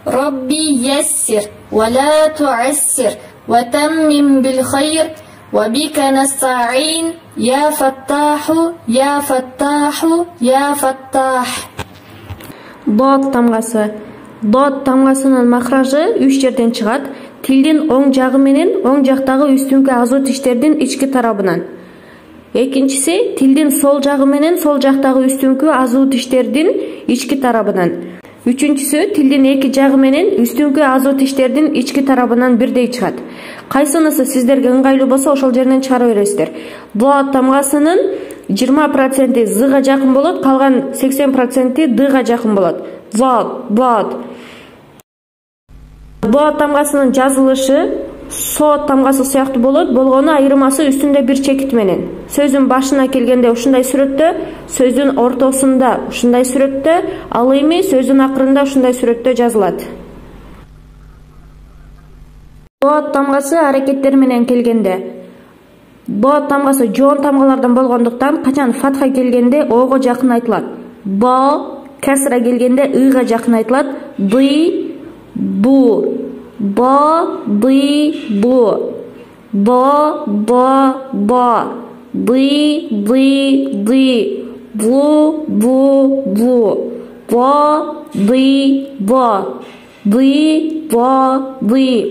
ربي يسر ولا تعسر وتمم بالخير وبك نستعين يا فتاح يا فتاح يا فتاح. Dod тамгасы. Dod тамгасынын махражы 3 жерден чыгат. Тилдин оң жагы менен оң жактагы үстүнкү азуу тиштердин ички тарабынан. Экинчиси тилдин сол жагы менен сол жактагы үстүнкү азуу тиштердин ички тарабынан. Үчүнчүсү тилдин эки жагы менен үстүнкү азуу тиштердин ички тарабынан бирдей чыгат. Кайсынысы сиздерге ыңгайлуу болсо ошол жерден чыгара бересиздер. Dod тамгасынын 20% зга жакын болот, калган 80% дга жакын болот. Dod. Dod тамгасынын жазылышы со тамгасы сыяктуу болот, болгону айырмасы үстүндө бир чекит менен. Сөздүн башына келгенде ушундай сүрөттө, сөздүн ортосунда ушундай сүрөттө, ал эми сөздүн акырында ушундай сүрөттө жазылат. Dod тамгасы аракеттер менен келгенде. Dod тамгасы жоон тамгалардан болгондуктан качан фатха келгенде ого жакын айтылат. Ба, касра келгенде ыга жакын айтылат. Ды, бу. Ba, dı, bu. Ba, ba, ba. Dı, dı, dı. Bu, bu, bu. Ba, dı, ba. Dı, ba, dı.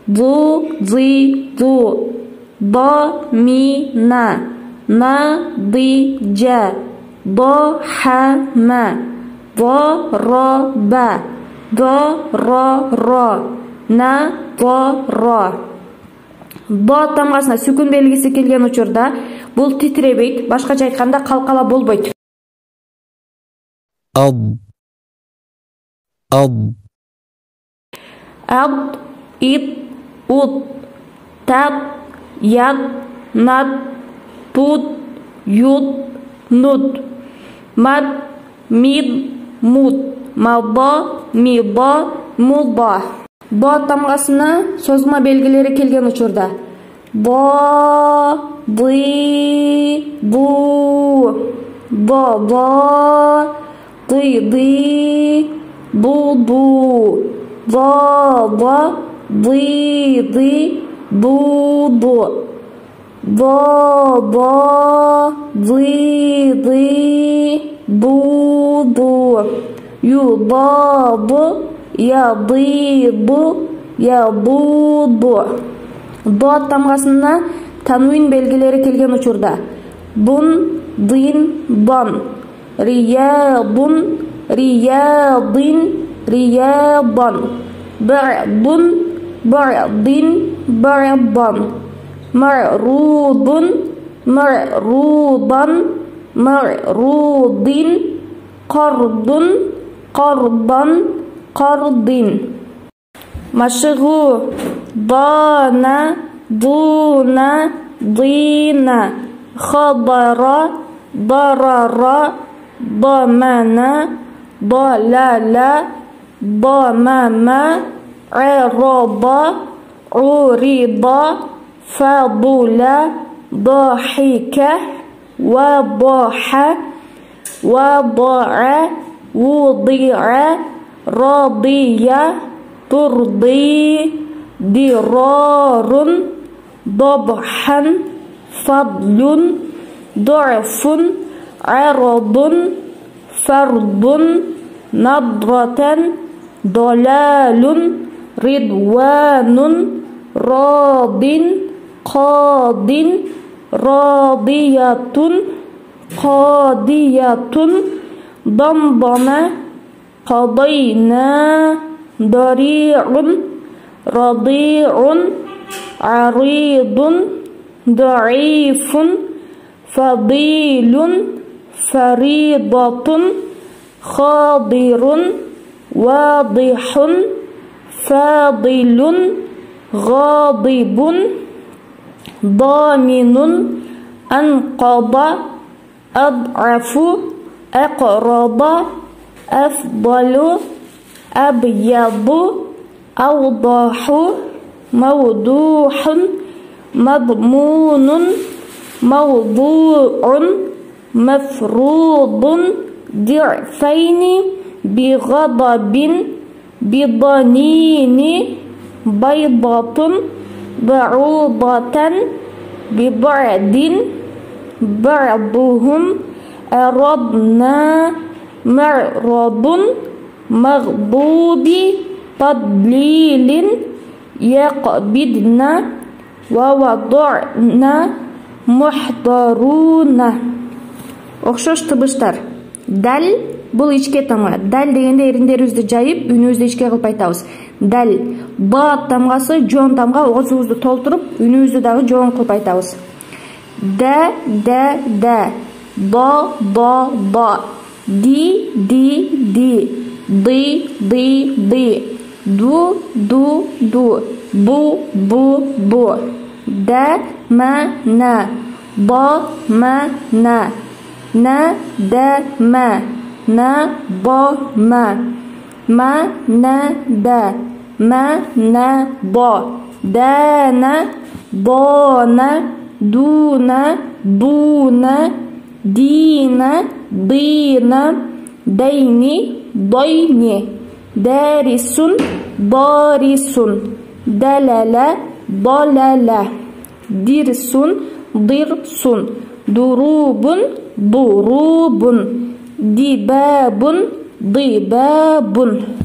Bu, dı, bu. Ba, mi, na. Na, dı, ca. Ba, ha, ma. Ba, ra, ba. Ba, ra, ra. На, по, ро. Dod тамгасына сүкүн белгиси келген учурда бул титребейт, башкача айтканда калкала болбойт. Ад, ит, ут, тат, яд, над, тут, ют, нут. Мад, мид, мут. Малба, миба, мулба. Dod тамгасына созма белгилери келген учурда ба, бы, бу, ба, ды, бу, ба, ды, бу, ба, ды, бу, ю, ба, бу. Ябыду, ябуду. Dod тамгасына танвин белгилери келген учурда бун, дын, бан. Риябун, риябын, риябан. Ба'бун, ба'дин, ба'бан. Мa'рудун, мa'рудан, мa'рудин. Qardun, qarban, qardin. Машыгу дана, дуна, дина. Хабара, дарара, дамана, далала, дамама. Араба, урида, фадула, ضحك, وضح, وضع, وضع, رضي, ترضي, ضرار, ضبحا, فضل, ضعف, عرض, فرض, نضرة, ضلال, رضوان, راض, قاض, راضية, قاضية, ضمضم, قضينا, ضريع, رضيع, عريض, ضعيف, فضيل, فريضة, خاضر, واضح, فاضل, غاضب, ضامن, أنقض, أضعف, أقرض, أفضل, أبيض, أوضح, موضوح, مضمون, موضوع, مفروض, ضعفين, بغضب, بضنين بيضة بعوضة ببعد بعضهم أردنا معرض مغضوب تضليل يقبضن ووضعنا محضرون. Окшош табыштар. Дәл бұл ичке тамға. Дәл дегенде еріндеріңізді жайып, үніңізді ичке қылып айтабыз. Дәл. Ба тамғасы жон тамға, оғызыңызды толтырып, үніңізді дағы жон қылып айтабыз. Дә. Ба. Ди. Ди. Ду. Бу. Да. На. Ba na da ma ba ma na da ma na ba da na ba na du na bu na di na dayni dayni darisun darisun dalala dirsun dirsun durubun durubun dibabun dibabun.